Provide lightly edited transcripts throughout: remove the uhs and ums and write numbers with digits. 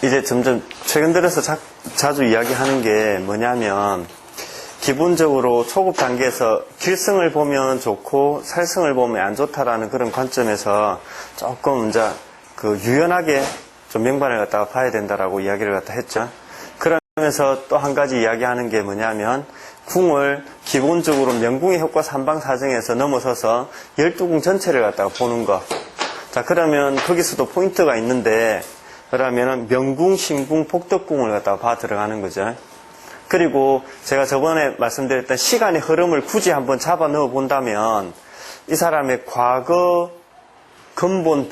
이제 점점 최근 들어서 자주 이야기하는 게 뭐냐면, 기본적으로 초급 단계에서 길승을 보면 좋고 살승을 보면 안 좋다라는 그런 관점에서 조금 이제 유연하게 좀 명반을 갖다가 봐야 된다라고 이야기를 갖다 했죠. 그러면서 또 한 가지 이야기하는 게 뭐냐면, 궁을 기본적으로 명궁의 효과 삼방사정에서 넘어서서 12궁 전체를 갖다가 보는 거. 자, 그러면 거기서도 포인트가 있는데, 그러면은 명궁, 신궁, 복덕궁을 갖다가 봐 들어가는 거죠. 그리고 제가 저번에 말씀드렸던 시간의 흐름을 굳이 한번 잡아 넣어 본다면, 이 사람의 과거 근본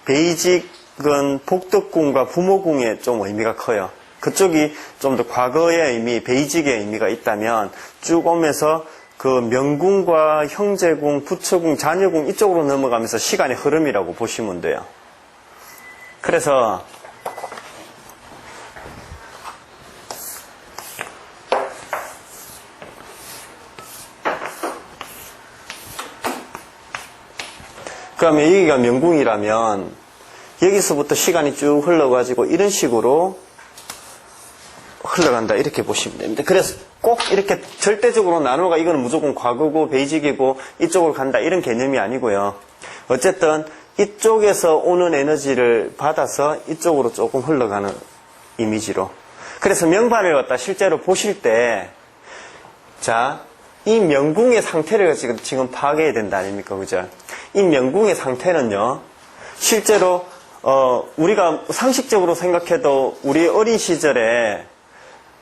베이직은 복덕궁과 부모궁에 좀 의미가 커요. 그쪽이 좀 더 과거의 의미, 베이직의 의미가 있다면 쭉 오면서 그 명궁과 형제궁, 부처궁, 자녀궁 이쪽으로 넘어가면서 시간의 흐름이라고 보시면 돼요. 그래서 그러면 여기가 명궁이라면 여기서부터 시간이 쭉 흘러가지고 이런 식으로 흘러간다 이렇게 보시면 됩니다. 그래서 꼭 이렇게 절대적으로 나누어가 이거는 무조건 과거고 베이직이고 이쪽으로 간다 이런 개념이 아니고요. 어쨌든 이쪽에서 오는 에너지를 받아서 이쪽으로 조금 흘러가는 이미지로. 그래서 명반을 갖다 실제로 보실 때, 자, 이 명궁의 상태를 지금 파악해야 된다 아닙니까? 그죠? 이 명궁의 상태는요, 실제로 우리가 상식적으로 생각해도 우리 어린 시절에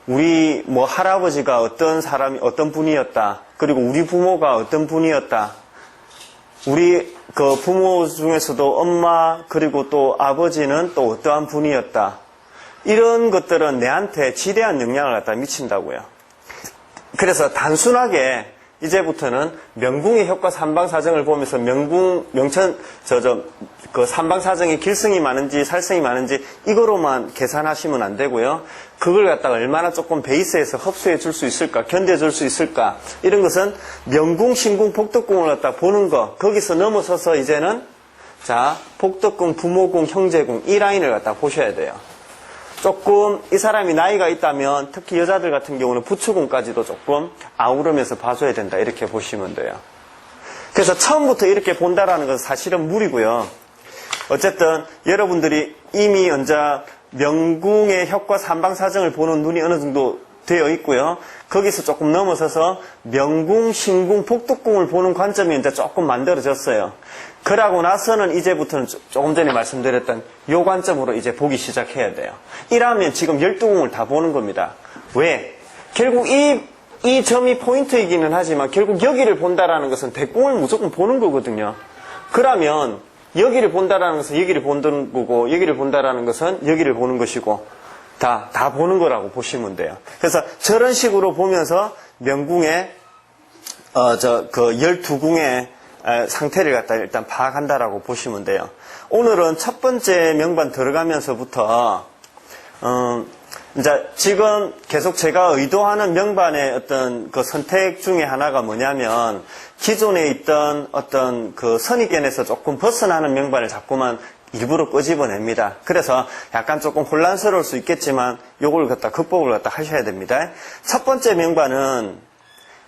우리 할아버지가 어떤 분이었다. 그리고 우리 부모가 어떤 분이었다. 우리 그 부모 중에서도 엄마 그리고 또 아버지는 또 어떠한 분이었다. 이런 것들은 내한테 지대한 영향을 갖다 미친다고요. 그래서 단순하게 이제부터는 명궁의 효과 삼방사정을 보면서 그 삼방사정이 길승이 많은지 살승이 많은지 이거로만 계산하시면 안 되고요. 그걸 갖다가 얼마나 조금 베이스에서 흡수해 줄 수 있을까, 견뎌 줄 수 있을까, 이런 것은 명궁, 신궁, 복덕궁을 갖다 보는 거, 거기서 넘어서서 이제는 자, 복덕궁, 부모궁, 형제궁 이 라인을 갖다 보셔야 돼요. 조금 이 사람이 나이가 있다면 특히 여자들 같은 경우는 부처궁까지도 조금 아우르면서 봐줘야 된다 이렇게 보시면 돼요. 그래서 처음부터 이렇게 본다라는 것은 사실은 무리고요. 어쨌든 여러분들이 이미 언제 명궁의 효과 삼방사정을 보는 눈이 어느 정도 되어 있고요. 거기서 조금 넘어서서 명궁, 신궁, 복덕궁을 보는 관점이 이제 조금 만들어졌어요. 그러고 나서는 이제부터는 조금 전에 말씀드렸던 요 관점으로 이제 보기 시작해야 돼요. 이러면 지금 12궁을 다 보는 겁니다. 왜? 결국 이 점이 포인트이기는 하지만 결국 여기를 본다라는 것은 대궁을 무조건 보는 거거든요. 그러면 여기를 본다라는 것은 여기를 보는 거고 여기를 본다라는 것은 여기를 보는 것이고 다 보는 거라고 보시면 돼요. 그래서 저런 식으로 보면서 명궁의 12궁의 상태를 갖다 일단 파악한다라고 보시면 돼요. 오늘은 첫 번째 명반 들어가면서부터 이제 지금 계속 제가 의도하는 명반의 어떤 그 선택 중에 하나가 뭐냐면 기존에 있던 어떤 그 선입견에서 조금 벗어나는 명반을 자꾸만 일부러 끄집어냅니다. 그래서 약간 조금 혼란스러울 수 있겠지만 요걸 갖다 극복을 갖다 하셔야 됩니다. 첫 번째 명반은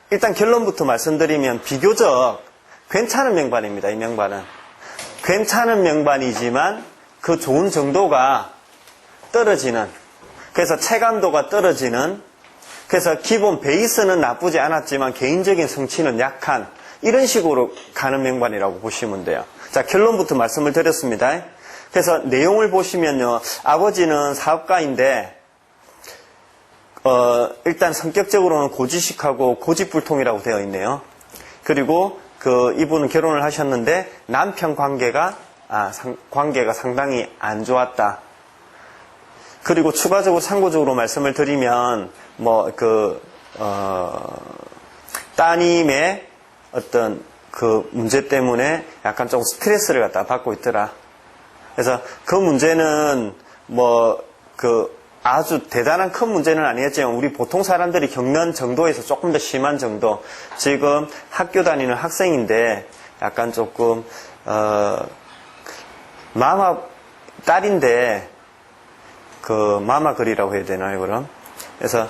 일단 결론부터 말씀드리면 비교적 괜찮은 명반입니다. 이 명반은 괜찮은 명반이지만 그 좋은 정도가 떨어지는, 그래서 체감도가 떨어지는, 그래서 기본 베이스는 나쁘지 않았지만 개인적인 성취는 약한 이런 식으로 가는 명반이라고 보시면 돼요. 자, 결론부터 말씀을 드렸습니다. 그래서 내용을 보시면요, 아버지는 사업가인데 일단 성격적으로는 고지식하고 고집불통이라고 되어 있네요. 그리고 이분은 결혼을 하셨는데 남편 관계가 상당히 안 좋았다. 그리고 추가적으로 참고적으로 말씀을 드리면 따님의 어떤 그 문제 때문에 약간 조금 스트레스를 갖다 받고 있더라. 그래서 그 문제는 아주 대단한 큰 문제는 아니었지만 우리 보통 사람들이 겪는 정도에서 조금 더 심한 정도. 지금 학교 다니는 학생인데 약간 조금 딸인데 마마글이라고 해야 되나요, 그럼? 그래서,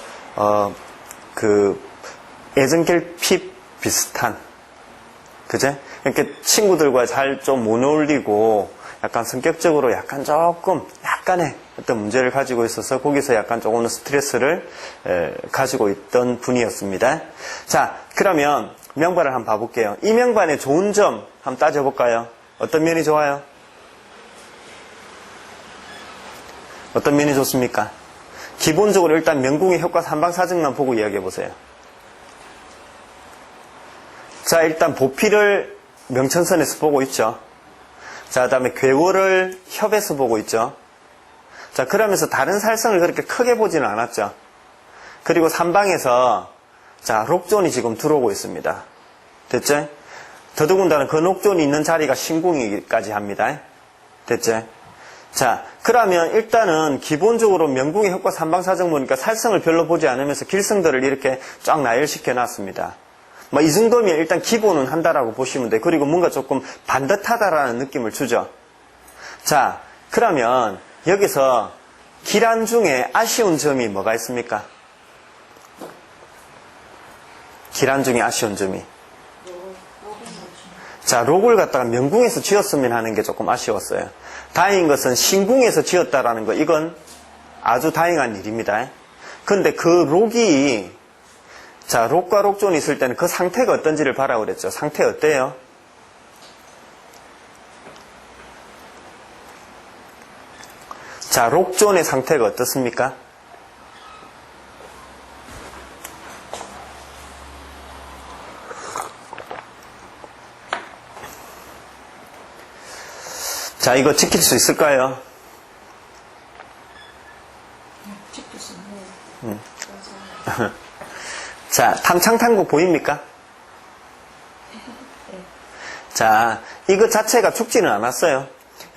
애정결핍 비슷한, 그제? 이렇게 친구들과 잘 좀 못 어울리고, 약간 성격적으로 약간의 어떤 문제를 가지고 있어서 거기서 약간 조금 스트레스를 가지고 있던 분이었습니다. 자, 그러면 명반을 한번 봐볼게요. 이 명반의 좋은 점 한번 따져볼까요? 어떤 면이 좋아요? 어떤 면이 좋습니까? 기본적으로 일단 명궁의 효과 삼방사증만 보고 이야기해보세요. 자, 일단 보필을 명천선에서 보고 있죠. 자, 그 다음에 괴월을 협에서 보고 있죠. 자, 그러면서 다른 살성을 그렇게 크게 보지는 않았죠. 그리고 삼방에서, 자, 록존이 지금 들어오고 있습니다. 됐죠? 더더군다나 그 록존이 있는 자리가 신궁이까지 합니다. 됐죠? 자, 그러면 일단은 기본적으로 명궁의 효과 삼방사정 보니까 살성을 별로 보지 않으면서 길성들을 이렇게 쫙 나열시켜 놨습니다. 뭐 이 정도면 일단 기본은 한다라고 보시면 돼요. 그리고 뭔가 조금 반듯하다라는 느낌을 주죠. 자, 그러면 여기서 기란 중에 아쉬운 점이 뭐가 있습니까? 기란 중에 아쉬운 점이. 자, 록을 갖다가 명궁에서 지었으면 하는 게 조금 아쉬웠어요. 다행인 것은 신궁에서 지었다라는 거, 이건 아주 다행한 일입니다. 그런데 그 록이, 자, 록과 록존이 있을 때는 그 상태가 어떤지를 봐라고 그랬죠. 상태 어때요? 자, 록존의 상태가 어떻습니까? 자, 이거 지킬 수 있을까요? 지킬 수 있네요. 자, 탐창탄국 보입니까? 자, 이거 자체가 죽지는 않았어요.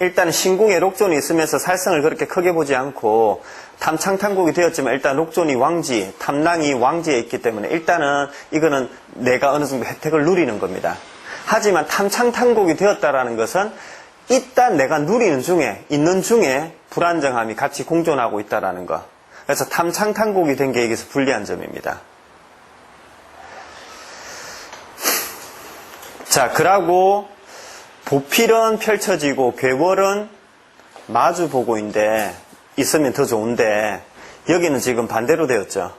일단 신궁에 록존이 있으면서 살성을 그렇게 크게 보지 않고 탐창탄국이 되었지만 일단 록존이 왕지, 탐랑이 왕지에 있기 때문에 일단은 이거는 내가 어느 정도 혜택을 누리는 겁니다. 하지만 탐창탄국이 되었다라는 것은 일단 내가 누리는 중에, 있는 중에 불안정함이 같이 공존하고 있다라는 거. 그래서 탐창탄국이 된 게 여기서 불리한 점입니다. 자, 그러고 보필은 펼쳐지고 괴월은 마주보고인데 있으면 더 좋은데 여기는 지금 반대로 되었죠.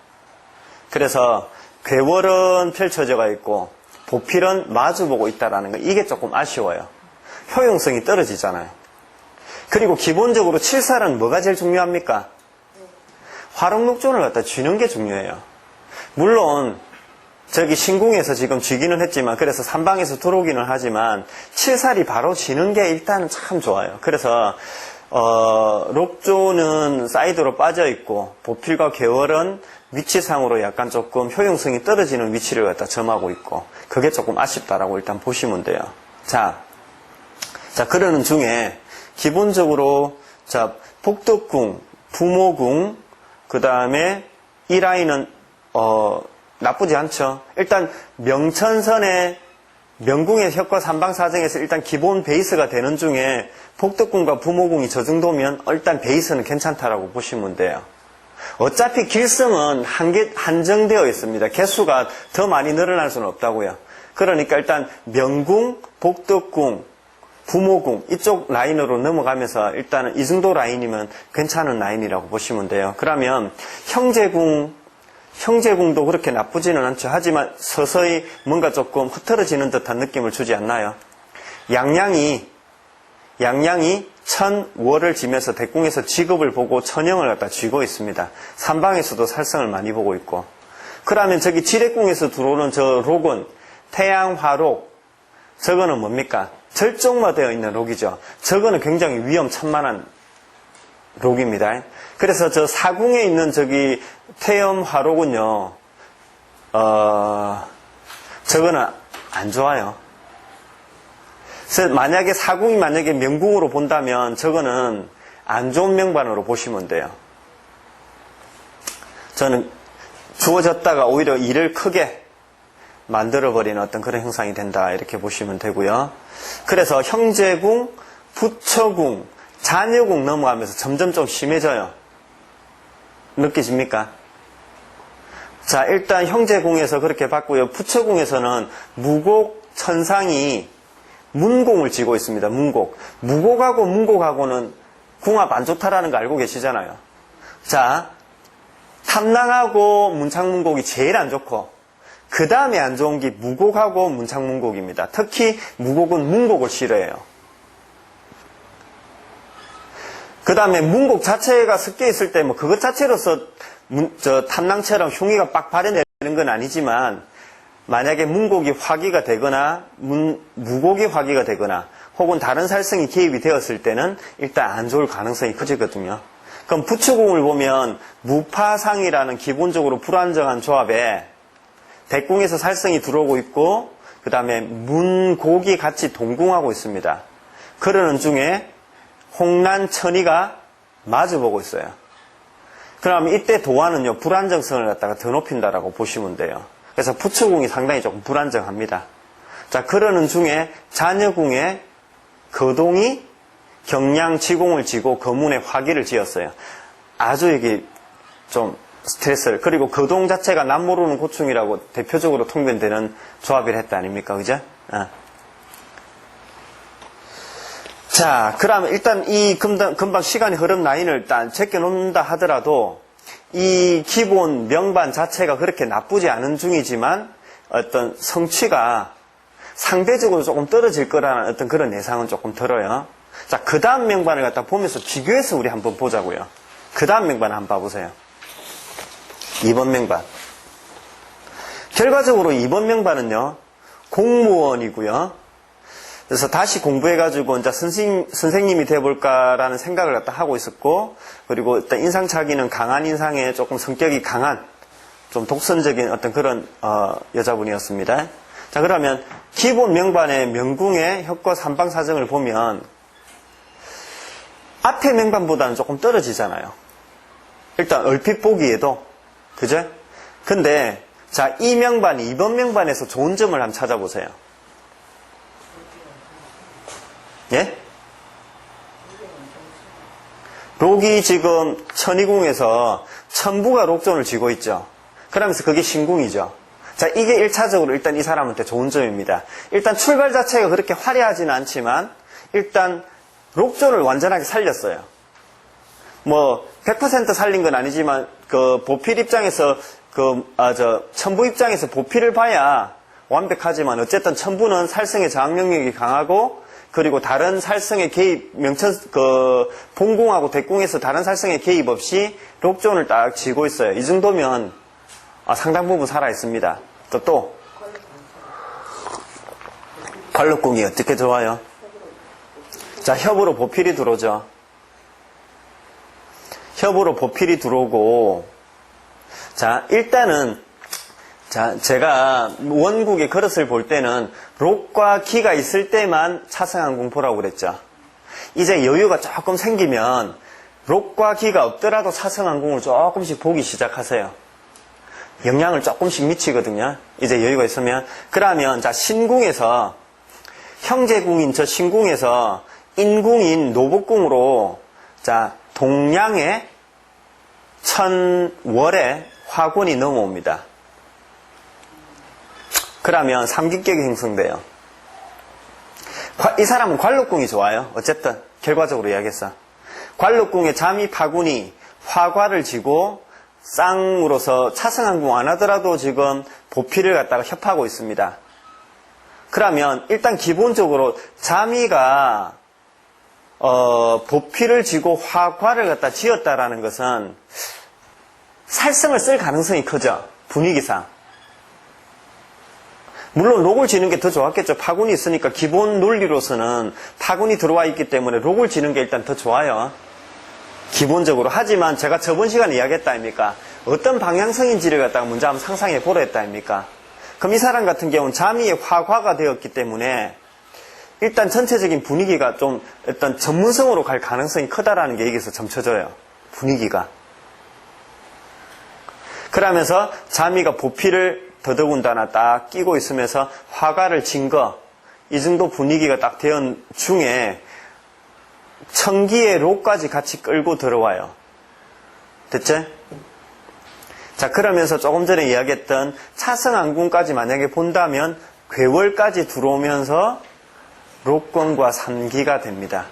그래서 괴월은 펼쳐져가 있고 보필은 마주보고 있다라는 거, 이게 조금 아쉬워요. 효용성이 떨어지잖아요. 그리고 기본적으로 칠살은 뭐가 제일 중요합니까? 화록록존을 갖다 쥐는 게 중요해요. 물론 저기 신궁에서 지금 쥐기는 했지만, 그래서 삼방에서 들어오기는 하지만 칠살이 바로 쥐는 게 일단은 참 좋아요. 그래서 록존은 사이드로 빠져 있고 보필과 괴월은 위치상으로 약간 조금 효용성이 떨어지는 위치를 갖다 점하고 있고, 그게 조금 아쉽다라고 일단 보시면 돼요. 자, 그러는 중에 기본적으로 자, 복덕궁, 부모궁, 그 다음에 이 라인은 나쁘지 않죠. 일단 명천선의 명궁의 효과 삼방사정에서 일단 기본 베이스가 되는 중에 복덕궁과 부모궁이 저 정도면 일단 베이스는 괜찮다라고 보시면 돼요. 어차피 길성은 한정되어 있습니다. 개수가 더 많이 늘어날 수는 없다고요. 그러니까 일단 명궁, 복덕궁, 부모궁 이쪽 라인으로 넘어가면서 일단은 이 정도 라인이면 괜찮은 라인이라고 보시면 돼요. 그러면 형제궁도 그렇게 나쁘지는 않죠. 하지만 서서히 뭔가 조금 흐트러지는 듯한 느낌을 주지 않나요? 양양이 천월을 지면서 대궁에서 직업을 보고 천영을 갖다 쥐고 있습니다. 삼방에서도 살성을 많이 보고 있고. 그러면 저기 지뢰궁에서 들어오는 저 록은 태양화록, 저거는 뭡니까? 절종화되어 있는 록이죠. 저거는 굉장히 위험천만한 록입니다. 그래서 저 사궁에 있는 저기 태염화록은요, 저거는 안 좋아요. 그래서 만약에 사궁이 만약에 명궁으로 본다면 저거는 안 좋은 명반으로 보시면 돼요. 저는 주어졌다가 오히려 일을 크게 만들어버리는 어떤 그런 형상이 된다, 이렇게 보시면 되고요. 그래서 형제궁, 부처궁, 자녀궁 넘어가면서 점점 좀 심해져요. 느껴집니까? 자, 일단 형제궁에서 그렇게 봤고요. 부처궁에서는 무곡 천상이 문공을 쥐고 있습니다. 문곡. 무곡하고 문곡하고는 궁합 안 좋다라는 거 알고 계시잖아요. 자, 탐낭하고 문창문곡이 제일 안 좋고 그 다음에 안 좋은 게 무곡하고 문창문곡입니다. 특히 무곡은 문곡을 싫어해요. 그 다음에 문곡 자체가 섞여 있을 때 뭐 그것 자체로서 탐낭처럼 흉의가 빡 발현되는 건 아니지만 만약에 문곡이 화기가 되거나 무곡이 화기가 되거나 혹은 다른 살성이 개입이 되었을 때는 일단 안 좋을 가능성이 커지거든요. 그럼 부처궁을 보면 무파상이라는 기본적으로 불안정한 조합에 대궁에서 살성이 들어오고 있고 그 다음에 문곡이 같이 동궁하고 있습니다. 그러는 중에 홍난천이가 마주보고 있어요. 그럼 이때 도화는요 불안정성을 갖다가 더 높인다라고 보시면 돼요. 그래서 부처궁이 상당히 조금 불안정합니다. 자, 그러는 중에 자녀궁에 거동이 경량지공을 지고 거문에 화기를 지었어요. 아주 이게 좀 스트레스를, 그리고 거동 자체가 남 모르는 고충이라고 대표적으로 통변되는 조합을 했다 아닙니까? 그죠? 자, 그러면 일단 이 금방 시간이 흐름 라인을 일단 제껴놓는다 하더라도 이 기본 명반 자체가 그렇게 나쁘지 않은 중이지만 어떤 성취가 상대적으로 조금 떨어질 거라는 어떤 그런 예상은 조금 들어요. 자, 그 다음 명반을 갖다 보면서 비교해서 우리 한번 보자고요. 그 다음 명반을 한번 봐보세요. 2번 명반. 결과적으로 2번 명반은요, 공무원이고요. 그래서 다시 공부해가지고 이제 선생님이 돼볼까라는 생각을 갖다 하고 있었고, 그리고 일단 인상착의는 강한 인상에 조금 성격이 강한, 좀 독선적인 어떤 그런, 여자분이었습니다. 자, 그러면 기본 명반의 명궁의 협과 삼방사정을 보면, 앞의 명반보다는 조금 떨어지잖아요. 일단 얼핏 보기에도, 그죠? 근데, 자, 이 명반, 2번 명반에서 좋은 점을 한번 찾아보세요. 예? 록이 지금 천이궁에서 천부가 록존을 쥐고 있죠. 그러면서 그게 신궁이죠. 자, 이게 1차적으로 일단 이 사람한테 좋은 점입니다. 일단 출발 자체가 그렇게 화려하지는 않지만 일단 록존을 완전하게 살렸어요. 뭐 100% 살린 건 아니지만 그 보필 입장에서 천부 입장에서 보필을 봐야 완벽하지만 어쨌든 천부는 살성의 저항 능력이 강하고 그리고 다른 살성의 개입, 본궁하고 대궁에서 다른 살성의 개입 없이 록존을 딱 쥐고 있어요. 이 정도면 상당 부분 살아있습니다. 또 관록궁이 어떻게 좋아요? 자, 협으로 보필이 들어오죠. 협으로 보필이 들어오고, 자, 일단은 자, 제가 원국의 그릇을 볼 때는 록과 기가 있을 때만 차승한 공포라고 그랬죠. 이제 여유가 조금 생기면 록과 기가 없더라도 차승한 공을 조금씩 보기 시작하세요. 영향을 조금씩 미치거든요. 이제 여유가 있으면. 그러면 자, 신궁에서 형제궁인 저 신궁에서 인궁인 노복궁으로 자, 동량의 천월에 화곤이 넘어옵니다. 그러면 삼기격이 형성돼요. 이 사람은 관록궁이 좋아요. 어쨌든 결과적으로 이야기했어. 관록궁의 잠이 파군이 화과를 지고 쌍으로서 차승한궁 안 하더라도 지금 보필을 갖다가 협하고 있습니다. 그러면 일단 기본적으로 잠이가 보필을 지고 화과를 갖다 지었다라는 것은 살성을 쓸 가능성이 크죠. 분위기상. 물론 록을 지는 게 더 좋았겠죠. 파군이 있으니까 기본 논리로서는 파군이 들어와 있기 때문에 록을 지는 게 일단 더 좋아요. 기본적으로. 하지만 제가 저번 시간에 이야기했다 아닙니까? 어떤 방향성인지를 갖다가 먼저 한번 상상해 보라 했다 아닙니까? 그럼 이 사람 같은 경우는 잠이의 화과가 되었기 때문에 일단 전체적인 분위기가 좀 어떤 전문성으로 갈 가능성이 크다라는 게 여기서 점쳐져요. 분위기가. 그러면서 잠이가 보필을 더더군다나 딱 끼고 있으면서 화가를 진 거, 이 정도 분위기가 딱 되은 중에 청기의 록까지 같이 끌고 들어와요. 됐죠? 자, 그러면서 조금 전에 이야기했던 차성안궁까지 만약에 본다면 괴월까지 들어오면서 록권과 삼기가 됩니다.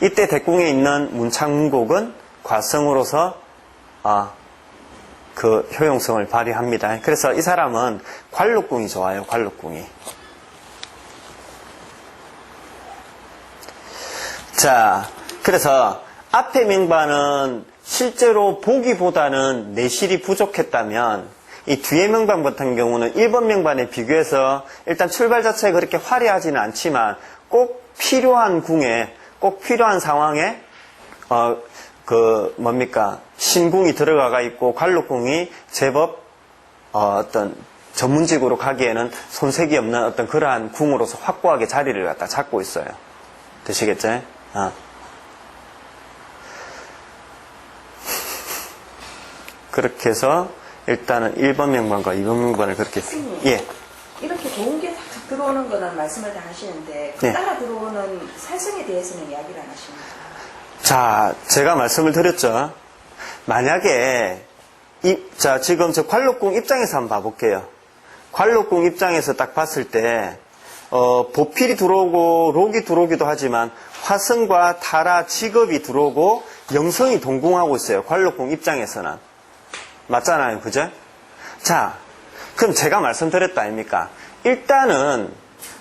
이때 대궁에 있는 문창문곡은 과성으로서 그 효용성을 발휘합니다. 그래서 이 사람은 관록궁이 좋아요. 관록궁이. 자, 그래서 앞에 명반은 실제로 보기보다는 내실이 부족했다면 이 뒤에 명반 같은 경우는 1번 명반에 비교해서 일단 출발 자체가 그렇게 화려하지는 않지만 꼭 필요한 궁에, 꼭 필요한 상황에 신궁이 들어가 있고 관록궁이 제법 어떤 전문직으로 가기에는 손색이 없는 어떤 그러한 궁으로서 확고하게 자리를 갖다 잡고 있어요. 되시겠죠? 그렇게 해서 일단은 1번 명반과 2번 명반을 그렇게 예. 이렇게 좋은 게 탁탁 들어오는 거는 말씀을 다 하시는데 그 네. 따라 들어오는 살성에 대해서는 이야기를 안 하십니까? 자, 제가 말씀을 드렸죠. 만약에 지금 저 관록궁 입장에서 한번 봐볼게요. 관록궁 입장에서 딱 봤을 때 보필이 들어오고 록이 들어오기도 하지만 화성과 타라, 직업이 들어오고 영성이 동궁하고 있어요. 관록궁 입장에서는. 맞잖아요. 그죠? 자, 그럼 제가 말씀드렸다 아닙니까? 일단은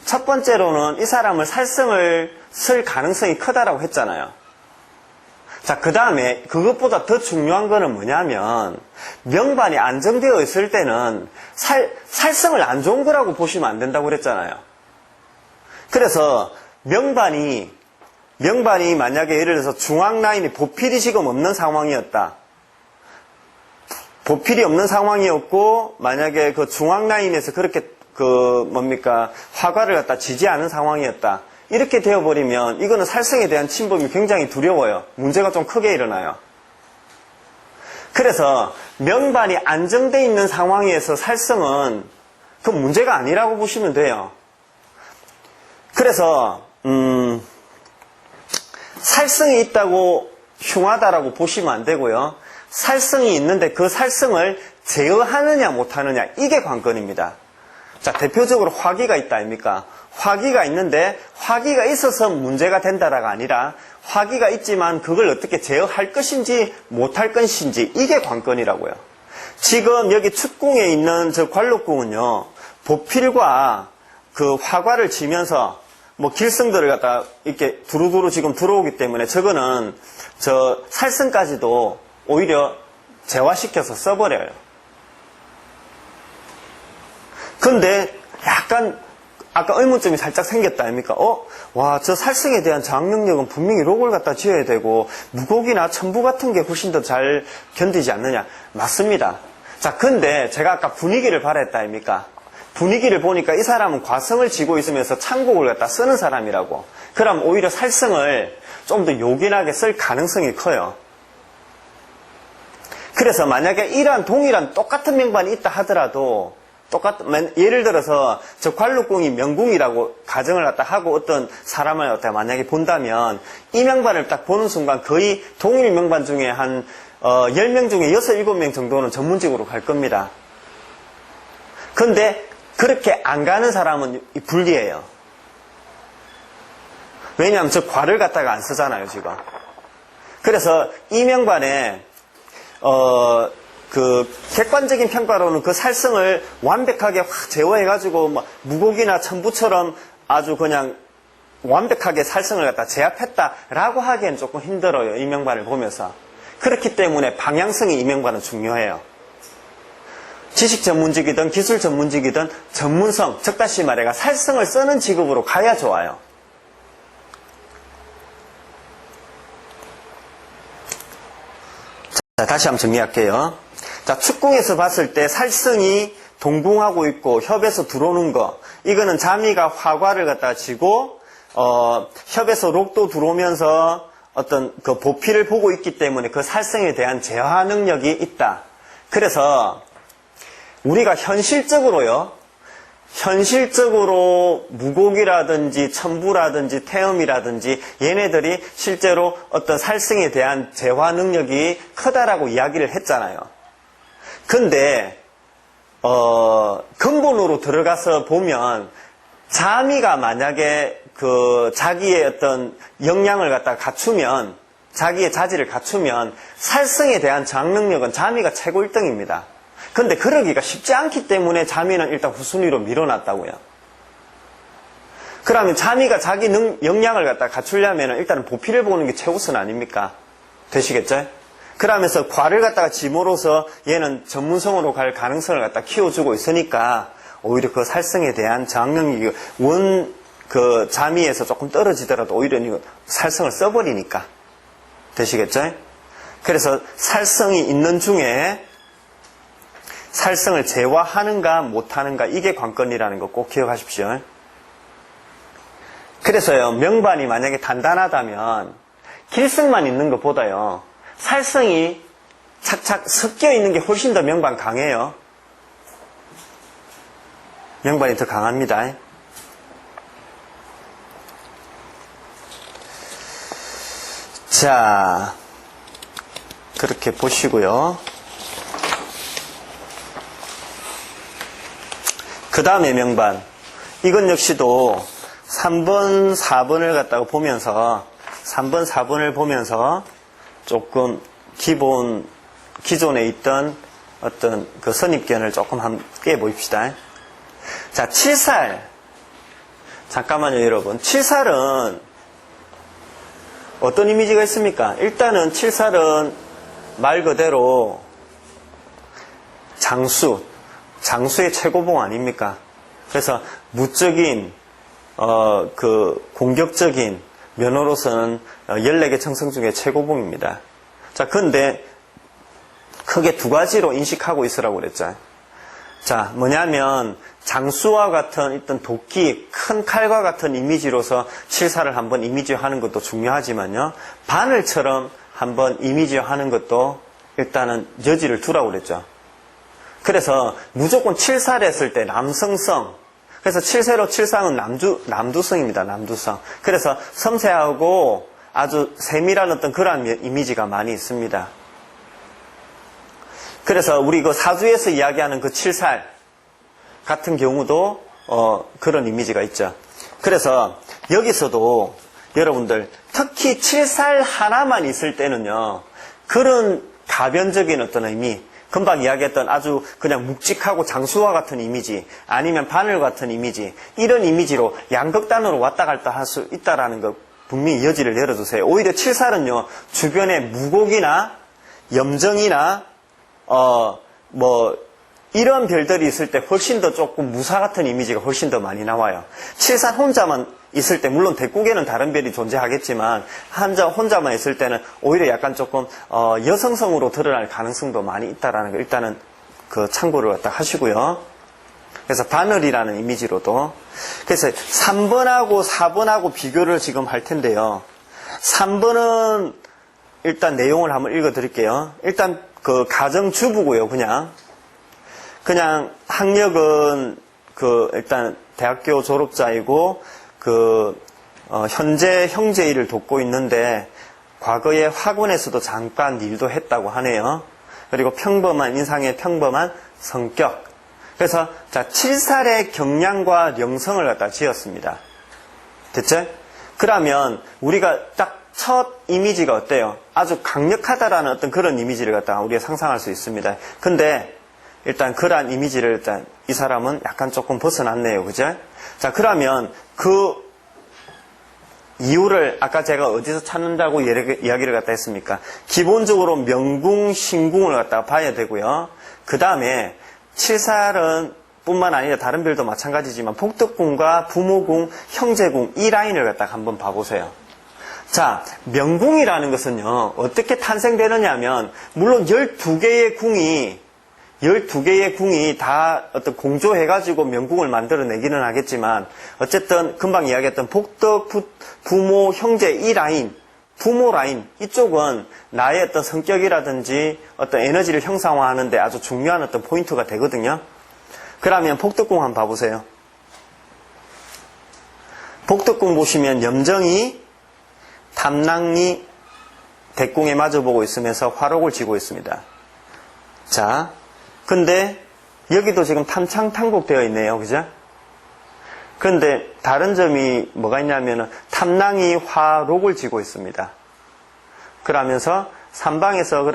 첫 번째로는 이 사람을 살성을 쓸 가능성이 크다라고 했잖아요. 자, 그 다음에 그것보다 더 중요한 거는 뭐냐면 명반이 안정되어 있을 때는 살성을 안 좋은 거라고 보시면 안 된다고 그랬잖아요. 그래서 명반이 만약에 예를 들어서 중앙 라인이 보필이 지금 없는 상황이었다. 보필이 없는 상황이었고 만약에 그 중앙 라인에서 그렇게 화과를 갖다 지지 않은 상황이었다. 이렇게 되어버리면 이거는 살성에 대한 침범이 굉장히 두려워요. 문제가 좀 크게 일어나요. 그래서 명반이 안정되어 있는 상황에서 살성은 그 문제가 아니라고 보시면 돼요. 그래서 살성이 있다고 흉하다라고 보시면 안 되고요. 살성이 있는데 그 살성을 제어하느냐 못하느냐 이게 관건입니다. 자, 대표적으로 화기가 있다 아닙니까? 화기가 있는데 화기가 있어서 문제가 된다라가 아니라 화기가 있지만 그걸 어떻게 제어할 것인지 못할 것인지 이게 관건이라고요. 지금 여기 축궁에 있는 저 관록궁은요. 보필과 그 화과를 지면서 길성들을 갖다 이렇게 두루두루 지금 들어오기 때문에 저거는 저 살성까지도 오히려 재화시켜서 써버려요. 근데 약간 아까 의문점이 살짝 생겼다 아닙니까? 저 살성에 대한 저항 능력은 분명히 록을 갖다 지어야 되고 무곡이나 천부 같은 게 훨씬 더 잘 견디지 않느냐? 맞습니다. 자, 근데 제가 아까 분위기를 바랬다 아닙니까? 분위기를 보니까 이 사람은 과성을 지고 있으면서 창곡을 갖다 쓰는 사람이라고. 그럼 오히려 살성을 좀 더 요긴하게 쓸 가능성이 커요. 그래서 만약에 이러한 동일한 똑같은 명반이 있다 하더라도 예를 들어서 저 관록궁이 명궁이라고 가정을 갖다 하고 어떤 사람을 갖다 만약에 본다면 이 명반을 딱 보는 순간 거의 동일 명반 중에 한 10명 중에 6, 7명 정도는 전문직으으로 갈 겁니다. 근데 그렇게 안 가는 사람은 불리해요. 왜냐하면 저 과를 갖다가 안 쓰잖아요, 지금. 그래서 이 명반에 객관적인 평가로는 그 살성을 완벽하게 확 제어해가지고 무곡이나 천부처럼 아주 그냥 완벽하게 살성을 갖다 제압했다라고 하기엔 조금 힘들어요. 이 명반을 보면서. 그렇기 때문에 방향성이 이 명반은 중요해요. 지식 전문직이든 기술 전문직이든 전문성, 즉 다시 말해가 살성을 쓰는 직업으로 가야 좋아요. 자, 다시 한번 정리할게요. 자, 축궁에서 봤을 때 살성이 동궁하고 있고 협에서 들어오는 거, 이거는 자미가 화과를 갖다 지고 협에서 록도 들어오면서 어떤 그 보필을 보고 있기 때문에 그 살성에 대한 제화 능력이 있다. 그래서 우리가 현실적으로요, 현실적으로 무곡이라든지 첨부라든지 태음이라든지 얘네들이 실제로 어떤 살생에 대한 재화 능력이 크다라고 이야기를 했잖아요. 근데 근본으로 들어가서 보면 자미가 만약에 그 자기의 어떤 역량을 갖다가 갖추면, 자기의 자질을 갖추면 살성에 대한 저항 능력은 자미가 최고 1등입니다. 근데 그러기가 쉽지 않기 때문에 자미는 일단 후순위로 밀어놨다고요. 그러면 자미가 자기 역량을 갖다가 갖추려면 일단은 보필을 보는 게 최우선 아닙니까? 되시겠죠? 그러면서 과를 갖다가 짐으로써 얘는 전문성으로 갈 가능성을 갖다 키워주고 있으니까 오히려 그 살성에 대한 저항 능력이 그 자미에서 조금 떨어지더라도 오히려 이거 살성을 써버리니까. 되시겠죠? 그래서 살성이 있는 중에 살성을 제화하는가 못하는가 이게 관건이라는 거 꼭 기억하십시오. 그래서요, 명반이 만약에 단단하다면 길성만 있는 것보다요 살성이 착착 섞여 있는 게 훨씬 더 명반 강해요. 명반이 더 강합니다. 자, 그렇게 보시고요. 그 다음에 명반. 이건 역시도 3번, 4번을 갖다가 보면서 3번, 4번을 보면서 조금 기존에 있던 어떤 그 선입견을 조금 함께 보입시다. 자, 칠살. 잠깐만요, 여러분. 칠살은 어떤 이미지가 있습니까? 일단은 칠살은 말 그대로 장수의 최고봉 아닙니까? 그래서 무적인, 공격적인 면허로서는 14개 청성 중에 최고봉입니다. 자, 근데 크게 두 가지로 인식하고 있으라고 그랬죠. 자, 뭐냐면 장수와 같은 어떤 도끼, 큰 칼과 같은 이미지로서 칠사를 한번 이미지화하는 것도 중요하지만요. 바늘처럼 한번 이미지화하는 것도 일단은 여지를 두라고 그랬죠. 그래서 무조건 칠사를 했을 때 남성성, 그래서 칠세로 칠상은 남두성입니다. 남두성. 그래서 섬세하고 아주 세밀한 어떤 그런 이미지가 많이 있습니다. 그래서 우리 그 사주에서 이야기하는 그 칠살 같은 경우도 그런 이미지가 있죠. 그래서 여기서도 여러분들 특히 칠살 하나만 있을 때는요, 그런 가변적인 어떤 의미, 금방 이야기했던 아주 그냥 묵직하고 장수와 같은 이미지, 아니면 바늘 같은 이미지, 이런 이미지로 양극단으로 왔다 갔다 할 수 있다라는 거 분명히 여지를 열어주세요. 오히려 칠살은요, 주변에 무곡이나 염정이나 이런 별들이 있을 때 훨씬 더 조금 무사 같은 이미지가 훨씬 더 많이 나와요. 칠살 혼자만 있을 때, 물론 대국에는 다른 별이 존재하겠지만, 혼자만 있을 때는 오히려 약간 조금, 여성성으로 드러날 가능성도 많이 있다라는 거, 일단은 그 참고를 갖다 하시고요. 그래서 바늘이라는 이미지로도. 그래서 3번하고 4번하고 비교를 지금 할 텐데요. 3번은 일단 내용을 한번 읽어 드릴게요. 일단 그 가정주부고요, 그냥 학력은 일단 대학교 졸업자이고 현재 형제 일을 돕고 있는데 과거에 학원에서도 잠깐 일도 했다고 하네요. 그리고 평범한 인상의 평범한 성격. 그래서 자, 7살의 경량과 영성을 갖다 지었습니다. 됐죠? 그러면 우리가 딱 첫 이미지가 어때요? 아주 강력하다라는 어떤 그런 이미지를 갖다가 우리가 상상할 수 있습니다. 근데 일단 그러한 이미지를 일단 이 사람은 약간 조금 벗어났네요. 그죠? 자, 그러면 그 이유를 아까 제가 어디서 찾는다고 이야기를 갖다 했습니까? 기본적으로 명궁, 신궁을 갖다가 봐야 되고요. 그 다음에 칠살은 뿐만 아니라 다른 별도 마찬가지지만 복덕궁과 부모궁, 형제궁 이 라인을 갖다가 한번 봐보세요. 자, 명궁이라는 것은요, 어떻게 탄생되느냐 하면, 물론 12개의 궁이 다 어떤 공조해가지고 명궁을 만들어내기는 하겠지만, 어쨌든 금방 이야기했던 복덕, 부모, 형제 이 라인, 부모 라인, 이쪽은 나의 어떤 성격이라든지 어떤 에너지를 형상화하는데 아주 중요한 어떤 포인트가 되거든요. 그러면 복덕궁 한번 봐보세요. 복덕궁 보시면 염정이 탐낭이 대궁에 마주보고 있으면서 화록을 쥐고 있습니다. 자, 근데 여기도 지금 탐창탕곡 되어 있네요. 그죠? 근데 다른 점이 뭐가 있냐면은 탐낭이 화록을 쥐고 있습니다. 그러면서 삼방에서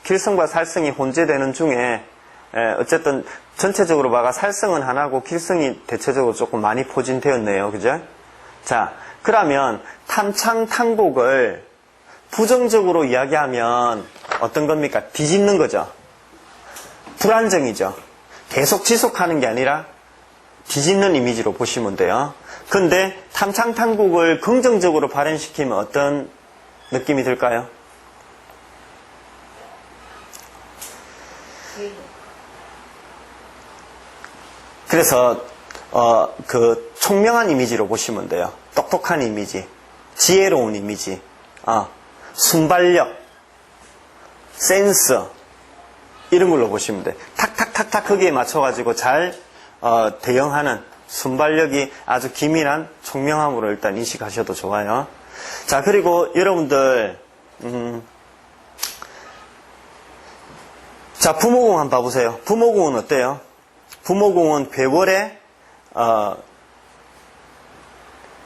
길성과 살성이 혼재되는 중에 어쨌든 전체적으로 봐가 살성은 하나고 길성이 대체적으로 조금 많이 포진되었네요. 그죠? 자, 그러면 탐창탕곡을 부정적으로 이야기하면 어떤 겁니까? 뒤집는 거죠. 불안정이죠. 계속 지속하는 게 아니라 뒤집는 이미지로 보시면 돼요. 근데 탐창탕곡을 긍정적으로 발현시키면 어떤 느낌이 들까요? 그래서 그 총명한 이미지로 보시면 돼요. 똑똑한 이미지, 지혜로운 이미지, 순발력, 센스 이런 걸로 보시면 돼요. 탁탁탁탁 거기에 맞춰가지고 잘 대응하는 순발력이 아주 기민한 총명함으로 일단 인식하셔도 좋아요. 자, 그리고 여러분들 자, 부모궁 한번 봐보세요. 부모궁은 어때요? 부모궁은 괴월에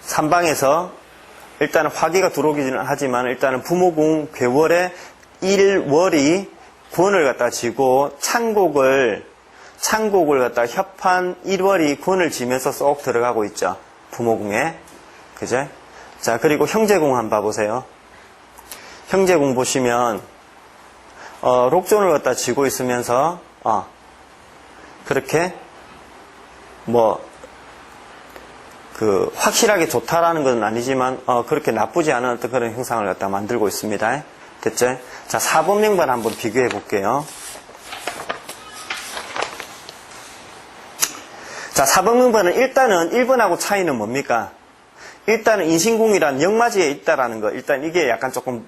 삼방에서 일단은 화기가 들어오기는 하지만 일단은 부모궁 괴월에 일월이 권을 갖다 쥐고 창곡을 갖다 협한 일월이 권을 쥐면서 쏙 들어가고 있죠. 부모궁에. 그제? 자, 그리고 형제궁 한번 봐보세요. 형제궁 보시면 록존을 갖다 쥐고 있으면서 그렇게 확실하게 좋다라는 건 아니지만 그렇게 나쁘지 않은 어떤 그런 형상을 갖다 만들고 있습니다. 됐죠? 자, 4번 명반 한번 비교해 볼게요. 자, 4번 명반은 일단은 1번하고 차이는 뭡니까? 일단은 인신궁이란 역마지에 있다라는 거. 일단 이게 약간 조금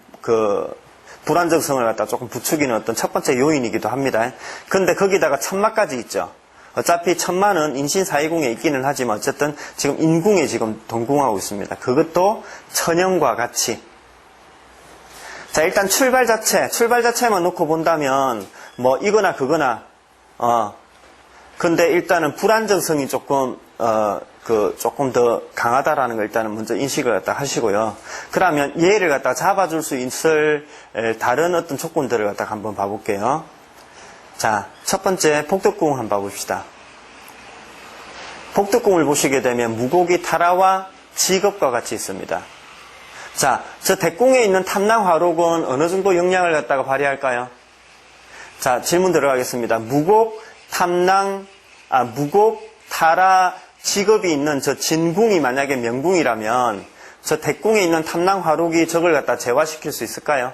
불안정성을 갖다 조금 부추기는 어떤 첫 번째 요인이기도 합니다. 근데 거기다가 천마까지 있죠. 어차피 천마는 인신사이궁에 있기는 하지만 어쨌든 지금 인궁에 지금 동궁하고 있습니다. 그것도 천영과 같이. 자, 일단 출발 자체만 놓고 본다면 이거나 그거나 근데 일단은 불안정성이 조금 조금 더 강하다라는 걸 일단은 먼저 인식을 갖다 하시고요. 그러면 얘를 갖다 잡아줄 수 있을 다른 어떤 조건들을 갖다 한번 봐볼게요. 자, 첫 번째 복덕궁 한번 봐봅시다. 복덕궁을 보시게 되면 무곡이 타라와 직업과 같이 있습니다. 자, 저 대궁에 있는 탐낭화록은 어느 정도 역량을 갖다가 발휘할까요? 자, 질문 들어가겠습니다. 무곡, 타라, 직업이 있는 저 진궁이 만약에 명궁이라면 저 대궁에 있는 탐낭화록이 저걸 갖다 제화시킬 수 있을까요?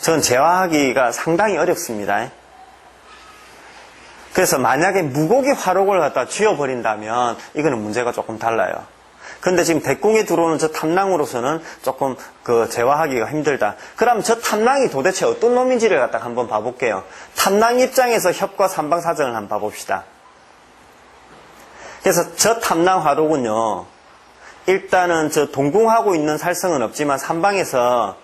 저는 제화하기가 상당히 어렵습니다. 그래서 만약에 무곡이 화록을 갖다 쥐어버린다면 이거는 문제가 조금 달라요. 근데 지금 대궁에 들어오는 저 탐낭으로서는 조금 제화하기가 힘들다. 그럼 저 탐낭이 도대체 어떤 놈인지를 갖다가 한번 봐볼게요. 탐낭 입장에서 협과 삼방사정을 한번 봐봅시다. 그래서 저 탐낭 화록은요, 일단은 저 동궁하고 있는 살성은 없지만 삼방에서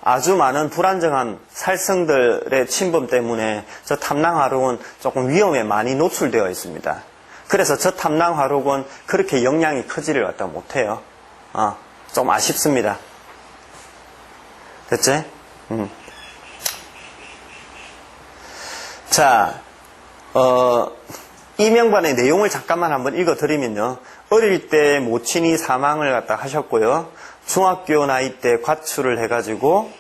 아주 많은 불안정한 살성들의 침범 때문에 저 탐낭 화록은 조금 위험에 많이 노출되어 있습니다. 그래서 저 탐낭 화록은 그렇게 역량이 크지를 갖다 못해요. 좀 아쉽습니다. 됐지? 자, 이 명반의 내용을 잠깐만 한번 읽어드리면요. 어릴 때 모친이 사망을 갖다 하셨고요. 중학교 나이 때 과출을 해가지고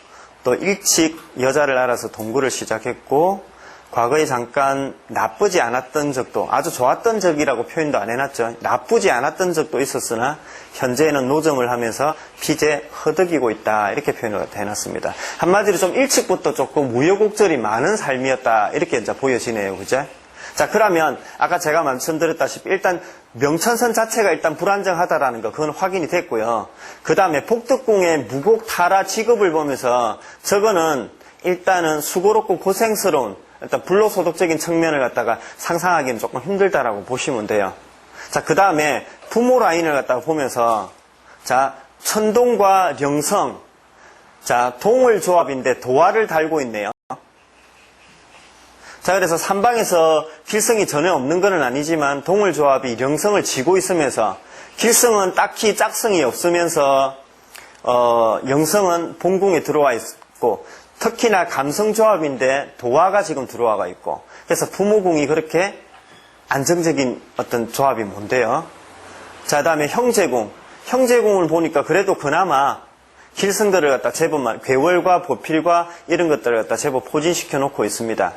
또 일찍 여자를 알아서 동거를 시작했고, 과거에 잠깐 나쁘지 않았던 적도, 아주 좋았던 적이라고 표현도 안 해놨죠. 나쁘지 않았던 적도 있었으나 현재는 노점을 하면서 피제 허덕이고 있다, 이렇게 표현을 해놨습니다. 한마디로 좀 일찍부터 조금 우여곡절이 많은 삶이었다, 이렇게 이제 보여지네요. 그죠? 자, 그러면 아까 제가 말씀드렸다시피 일단 명천선 자체가 일단 불안정하다라는 거, 그건 확인이 됐고요. 그 다음에 복덕궁의 무곡 타라 직업을 보면서 저거는 일단은 수고롭고 고생스러운 일단 불로소득적인 측면을 갖다가 상상하기는 조금 힘들다라고 보시면 돼요. 자, 그 다음에 부모 라인을 갖다가 보면서, 자, 천동과 령성. 자, 동을 조합인데 도화를 달고 있네요. 자, 그래서 삼방에서 길성이 전혀 없는 건 아니지만 동을 조합이 령성을 지고 있으면서 길성은 딱히 짝성이 없으면서 영성은 본궁에 들어와 있고 특히나 감성조합인데 도화가 지금 들어와가 있고 그래서 부모궁이 그렇게 안정적인 어떤 조합이 뭔데요. 자, 그 다음에 형제궁. 형제궁을 보니까 그래도 그나마 길성들을 갖다 제법 괴월과 보필과 이런 것들을 갖다 제법 포진시켜 놓고 있습니다.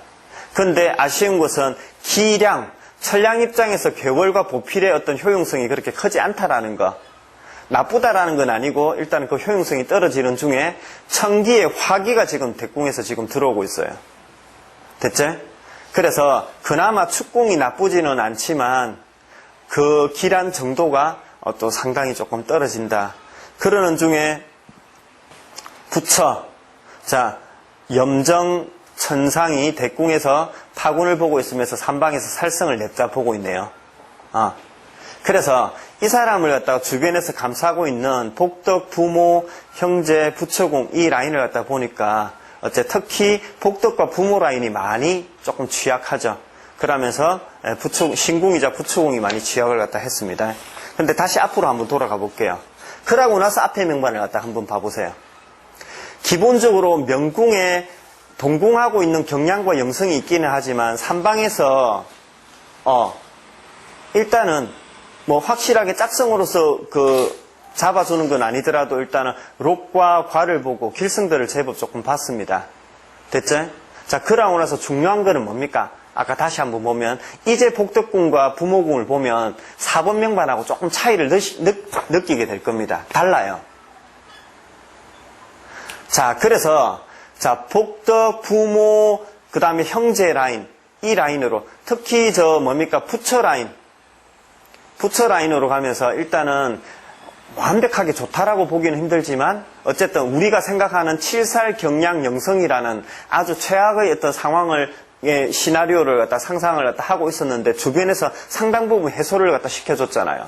근데 아쉬운 것은 기량, 천량 입장에서 괴월과 보필의 어떤 효용성이 그렇게 크지 않다라는 거. 나쁘다라는 건 아니고 일단 그 효용성이 떨어지는 중에 천기의 화기가 지금 대궁에서 지금 들어오고 있어요. 됐죠? 그래서 그나마 축궁이 나쁘지는 않지만 그 기란 정도가 또 상당히 조금 떨어진다. 그러는 중에 부처, 자, 염정, 천상이 대궁에서 파군을 보고 있으면서 삼방에서 살성을 냅다 보고 있네요. 그래서 이 사람을 갖다가 주변에서 감싸고 있는 복덕, 부모, 형제, 부처궁 이 라인을 갖다 보니까 특히 복덕과 부모 라인이 많이 조금 취약하죠. 그러면서 신궁이자 부처궁이 많이 취약을 갖다 했습니다. 근데 다시 앞으로 한번 돌아가 볼게요. 그러고 나서 앞에 명반을 갖다 한번 봐보세요. 기본적으로 명궁에 동궁하고 있는 경량과 영성이 있기는 하지만 삼방에서 일단은 뭐 확실하게 짝성으로서 잡아주는 건 아니더라도 일단은 록과 과를 보고 길성들을 제법 조금 봤습니다. 됐죠? 자, 그러고 나서 중요한 거는 뭡니까? 아까 다시 한번 보면 이제 복덕궁과 부모궁을 보면 4번 명반하고 조금 차이를 느끼게 될 겁니다. 달라요. 자, 그래서 자, 복덕, 부모, 그 다음에 형제 라인, 이 라인으로 특히 부처 라인, 부처 라인으로 가면서 일단은 완벽하게 좋다라고 보기는 힘들지만 어쨌든 우리가 생각하는 칠살 경량 영성이라는 아주 최악의 어떤 상황을 시나리오를 갖다 상상을 갖다 하고 있었는데 주변에서 상당 부분 해소를 갖다 시켜줬잖아요.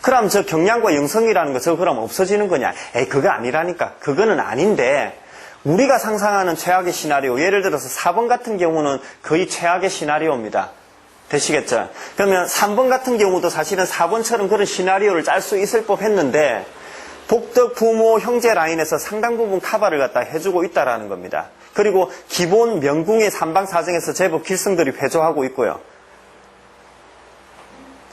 그럼 저 경량과 영성이라는 거 저거 그럼 없어지는 거냐? 에이, 그거 아니라니까. 그거는 아닌데 우리가 상상하는 최악의 시나리오, 예를 들어서 4번 같은 경우는 거의 최악의 시나리오입니다. 되시겠죠? 그러면 3번 같은 경우도 사실은 4번처럼 그런 시나리오를 짤 수 있을 법 했는데 복덕, 부모, 형제 라인에서 상당 부분 카바를 갖다 해주고 있다라는 겁니다. 그리고 기본 명궁의 삼방사정에서 제법 길성들이 회조하고 있고요.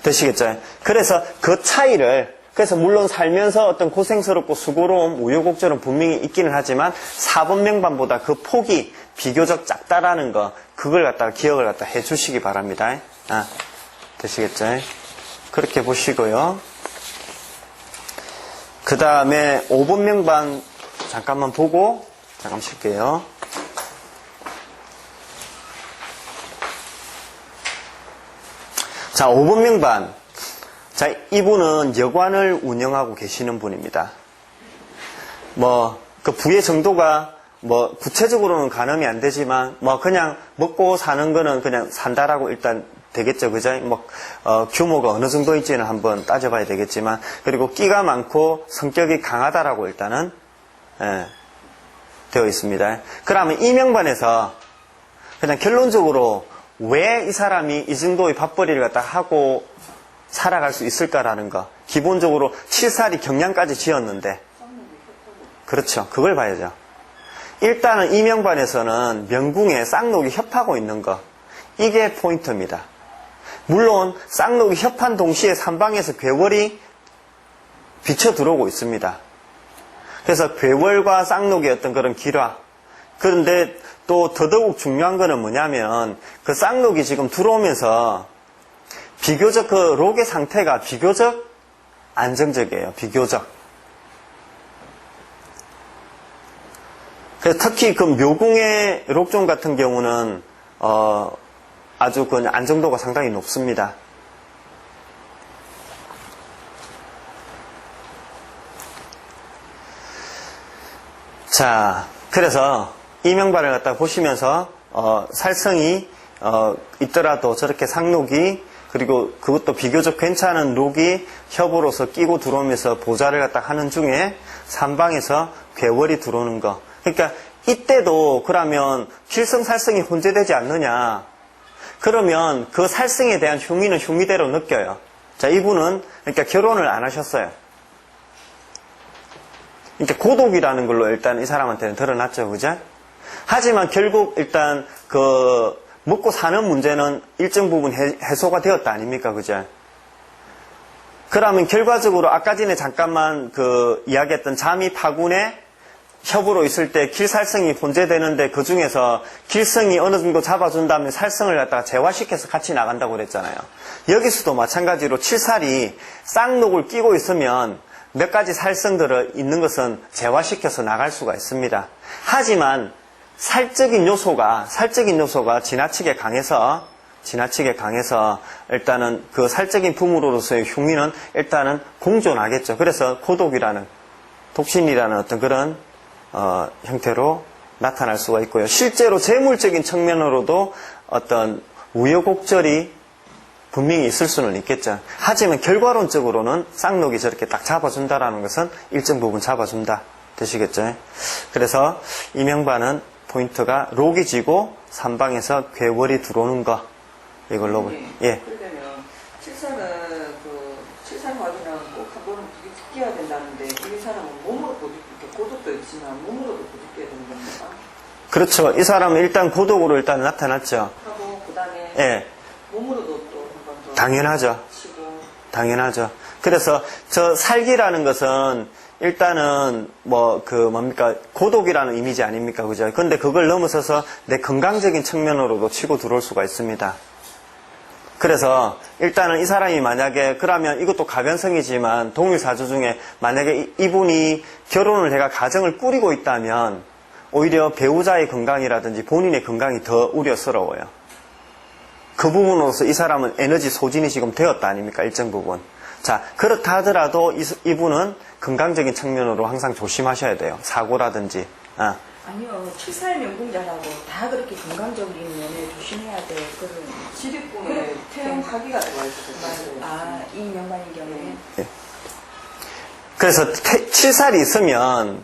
되시겠죠? 그래서 그 차이를 그래서 물론 살면서 어떤 고생스럽고 수고로움, 우여곡절은 분명히 있기는 하지만 4번 명반보다 그 폭이 비교적 작다라는 거 그걸 갖다가 기억을 갖다 해주시기 바랍니다. 되시겠죠? 그렇게 보시고요. 그 다음에 5번 명반 잠깐만 보고 잠깐 쉴게요. 자, 5번 명반. 자, 이분은 여관을 운영하고 계시는 분입니다. 그 부의 정도가 구체적으로는 가늠이 안 되지만 그냥 먹고 사는 거는 그냥 산다라고 일단 되겠죠. 그죠? 규모가 어느 정도인지는 한번 따져봐야 되겠지만 그리고 끼가 많고 성격이 강하다라고 일단은 되어 있습니다. 그러면 이 명반에서 그냥 결론적으로 왜 이 사람이 이 정도의 밥벌이를 갖다 하고 살아갈 수 있을까라는 거. 기본적으로 7살이 경량까지 지었는데 그렇죠. 그걸 봐야죠. 일단은 이 명반에서는 명궁에 쌍록이 협하고 있는 거. 이게 포인트입니다. 물론 쌍록이 협한 동시에 삼방에서 괴월이 비쳐 들어오고 있습니다. 그래서 괴월과 쌍록의 어떤 그런 길화. 그런데 또 더더욱 중요한 거는 뭐냐면 그 쌍록이 지금 들어오면서 비교적 그 록의 상태가 비교적 안정적이에요. 비교적. 그래서 특히 그 묘궁의 록종 같은 경우는 아주 그 안정도가 상당히 높습니다. 자, 그래서 이 명반을 갖다 보시면서 살성이 있더라도 저렇게 상록이 그리고 그것도 비교적 괜찮은 록이 협으로서 끼고 들어오면서 보좌를 갖다 하는 중에 삼방에서 괴월이 들어오는 거. 그러니까 이때도 그러면 필승살승이 혼재되지 않느냐. 그러면 그 살승에 대한 흉의는 흉의대로 느껴요. 자, 이분은 그러니까 결혼을 안 하셨어요. 그러니까 고독이라는 걸로 일단 이 사람한테는 드러났죠, 그죠? 하지만 결국 일단 그 먹고 사는 문제는 일정 부분 해소가 되었다 아닙니까, 그죠? 그러면 결과적으로 아까 전에 잠깐만 그 이야기했던 잠이 파군에 협으로 있을 때 길살성이 혼재되는데 그 중에서 길성이 어느 정도 잡아준 다음에 살성을 갖다가 재화시켜서 같이 나간다고 그랬잖아요. 여기서도 마찬가지로 칠살이 쌍록을 끼고 있으면 몇 가지 살성들을 있는 것은 재화시켜서 나갈 수가 있습니다. 하지만 살적인 요소가 지나치게 강해서 일단은 그 살적인 부모로서의 흉의는 일단은 공존하겠죠. 그래서 고독이라는 독신이라는 어떤 그런 형태로 나타날 수가 있고요. 실제로 재물적인 측면으로도 어떤 우여곡절이 분명히 있을 수는 있겠죠. 하지만 결과론적으로는 쌍록이 저렇게 딱 잡아준다라는 것은 일정 부분 잡아준다. 되시겠죠? 그래서 이명반은 포인트가 록이 지고 삼방에서 괴월이 들어오는 거. 이걸로. 예. 그러면 칠사는 칠사 확인은 꼭 한 번은 부딪혀야 된다는데 이 사람은 몸으로 부딪히게 고독도 있지만 몸으로도 부딪혀야 되는 겁니까? 그렇죠. 이 사람은 일단 고독으로 일단 나타났죠. 하고 그다음에 예. 몸으로도 또 한 번 더 당연하죠. 치고 당연하죠. 그래서 저 살기라는 것은 일단은 고독이라는 이미지 아닙니까? 그죠? 근데 그걸 넘어서서 내 건강적인 측면으로도 치고 들어올 수가 있습니다. 그래서 일단은 이 사람이 만약에 그러면 이것도 가변성이지만 동일사주 중에 만약에 이분이 결혼을 해가 가정을 꾸리고 있다면 오히려 배우자의 건강이라든지 본인의 건강이 더 우려스러워요. 그 부분으로서 이 사람은 에너지 소진이 지금 되었다 아닙니까? 일정 부분. 자, 그렇다 하더라도 이분은 건강적인 측면으로 항상 조심하셔야 돼요. 사고라든지. 아니요, 칠살 명궁자라고 다 그렇게 건강적인 면에 조심해야 돼. 그런 지리꾼에 태양 화기가 들어와 있어요. 이 명반의 경우에. 예. 그래서 칠살이 있으면,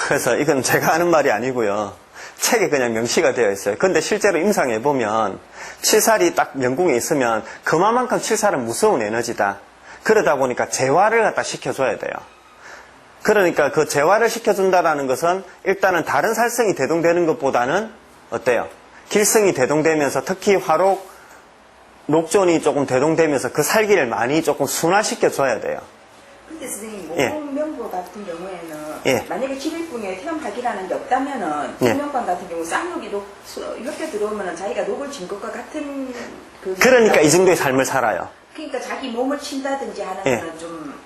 그래서 이건 제가 하는 말이 아니고요. 책에 그냥 명시가 되어 있어요. 근데 실제로 임상해 보면 칠살이 딱 명궁에 있으면 그만큼 칠살은 무서운 에너지다. 그러다 보니까 재화를 갖다 시켜줘야 돼요. 그러니까 그 재화를 시켜준다라는 것은 일단은 다른 살성이 대동되는 것보다는 어때요? 길성이 대동되면서 특히 화록, 록존이 조금 대동되면서 그 살기를 많이 조금 순화시켜줘야 돼요. 근데 선생님, 예. 모공명부 같은 경우에는 예. 만약에 11분에 태양학이라는 게 없다면은 예. 태명관 같은 경우 쌍록이 이렇게 들어오면은 자기가 녹을 진 것과 같은 그러니까 이 정도의 삶을 살아요. 그러니까 자기 몸을 친다든지 하는 예. 거는 좀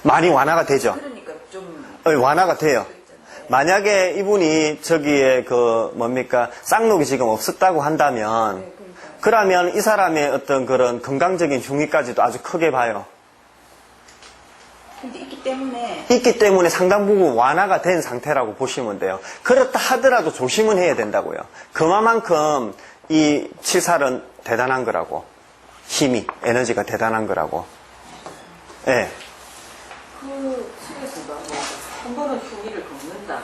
많이 완화가 되죠. 그러니까 좀 완화가 돼요. 있잖아요. 만약에 이분이 저기에 쌍록이 지금 없었다고 한다면, 네, 그러니까. 그러면 이 사람의 어떤 그런 건강적인 흉의까지도 아주 크게 봐요. 근데 있기 때문에 상당 부분 완화가 된 상태라고 보시면 돼요. 그렇다 하더라도 조심은 해야 된다고요. 그만큼 이 칠살은 대단한 거라고. 힘이, 에너지가 대단한 거라고. 예. 그 책에서가 한 번은 흉기를 걷는다.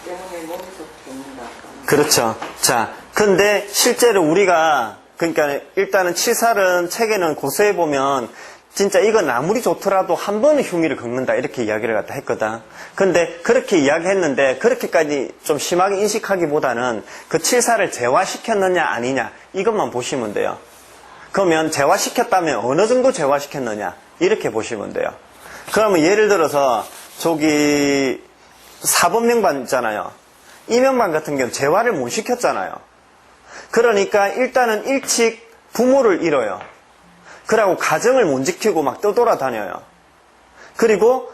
때문에 몸에서 걷는다. 그렇죠. 자, 근데 실제로 우리가, 그러니까 일단은 칠살은 책에는 고서해보면 진짜 이건 아무리 좋더라도 한 번은 흉의를 긁는다 이렇게 이야기를 갖다 했거든. 근데 그렇게 이야기했는데 그렇게까지 좀 심하게 인식하기보다는 그 칠살을 재화시켰느냐 아니냐 이것만 보시면 돼요. 그러면 재화시켰다면 어느 정도 재화시켰느냐 이렇게 보시면 돼요. 그러면 예를 들어서 저기 4번 명반 있잖아요. 이 명반 같은 경우는 재화를 못 시켰잖아요. 그러니까 일단은 일찍 부모를 잃어요. 그러고 가정을 못 지키고 막 떠돌아다녀요. 그리고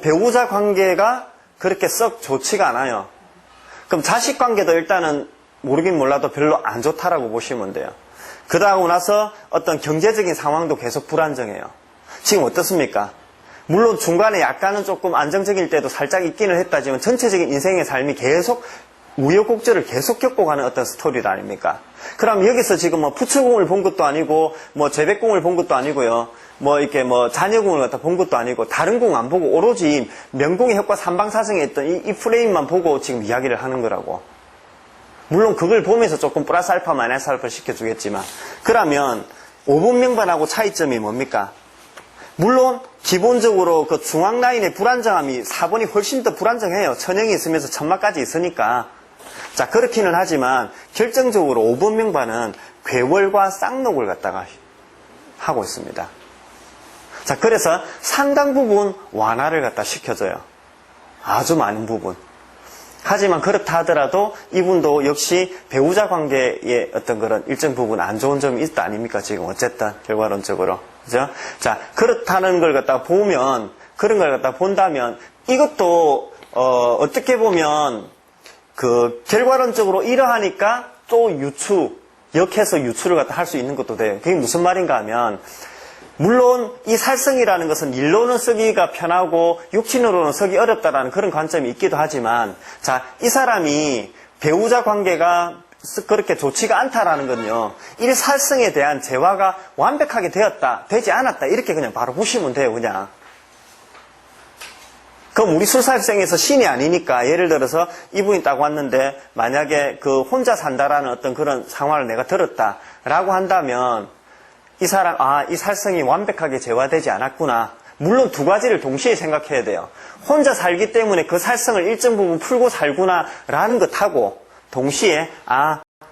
배우자 관계가 그렇게 썩 좋지가 않아요. 그럼 자식 관계도 일단은 모르긴 몰라도 별로 안 좋다라고 보시면 돼요. 그러고 나서 어떤 경제적인 상황도 계속 불안정해요. 지금 어떻습니까? 물론 중간에 약간은 조금 안정적일 때도 살짝 있기는 했다지만 전체적인 인생의 삶이 계속 우여곡절을 계속 겪고 가는 어떤 스토리가 아닙니까? 그럼 여기서 지금 뭐 부처공을 본 것도 아니고, 뭐 재백공을 본 것도 아니고요. 뭐 이렇게 뭐 자녀공을 갖다 본 것도 아니고, 다른 공 안 보고 오로지 명공의 효과 삼방사성에 있던 이 프레임만 보고 지금 이야기를 하는 거라고. 물론 그걸 보면서 조금 플러스 알파 마이너스 알파 시켜주겠지만, 그러면 5분 명반하고 차이점이 뭡니까? 물론 기본적으로 그 중앙 라인의 불안정함이 4번이 훨씬 더 불안정해요. 천형이 있으면서 천마까지 있으니까. 자, 그렇기는 하지만 결정적으로 5번 명반은 괴월과 쌍록을 갖다가 하고 있습니다. 자, 그래서 상당 부분 완화를 갖다 시켜줘요. 아주 많은 부분. 하지만 그렇다 하더라도 이분도 역시 배우자 관계의 어떤 그런 일정 부분 안 좋은 점이 있다 아닙니까? 지금 어쨌든 결과론적으로. 그죠? 자, 그렇다는 걸 갖다 보면, 그런 걸 갖다 본다면 이것도 어떻게 보면 그 결과론적으로 이러하니까 또 역해서 유추를 갖다 할 수 있는 것도 돼요. 그게 무슨 말인가 하면, 물론 이 살성이라는 것은 일로는 쓰기가 편하고 육친으로는 쓰기 어렵다라는 그런 관점이 있기도 하지만, 자, 이 사람이 배우자 관계가 그렇게 좋지가 않다라는 건요, 이 살성에 대한 재화가 완벽하게 되지 않았다, 이렇게 그냥 바로 보시면 돼요. 그냥. 그럼 우리 술살생에서 신이 아니니까, 예를 들어서 이분이 딱 왔는데 만약에 그 혼자 산다라는 어떤 그런 상황을 내가 들었다라고 한다면, 이 사람, 이 살성이 완벽하게 재화되지 않았구나. 물론 두 가지를 동시에 생각해야 돼요. 혼자 살기 때문에 그 살성을 일정 부분 풀고 살구나라는 것하고, 동시에,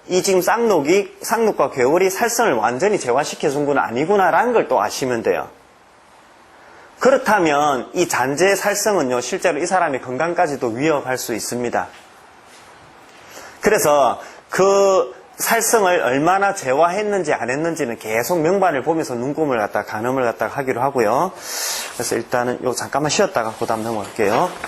이 지금 쌍록과 괴월이 살성을 완전히 재화시켜준 건 아니구나라는 걸 또 아시면 돼요. 그렇다면 이 잔재의 살성은요, 실제로 이 사람의 건강까지도 위협할 수 있습니다. 그래서 그 살성을 얼마나 재화했는지 안 했는지는 계속 명반을 보면서 눈금을 갖다가 가늠을 갖다가 하기로 하고요. 그래서 일단은 요 잠깐만 쉬었다가 그 다음 넘어갈게요.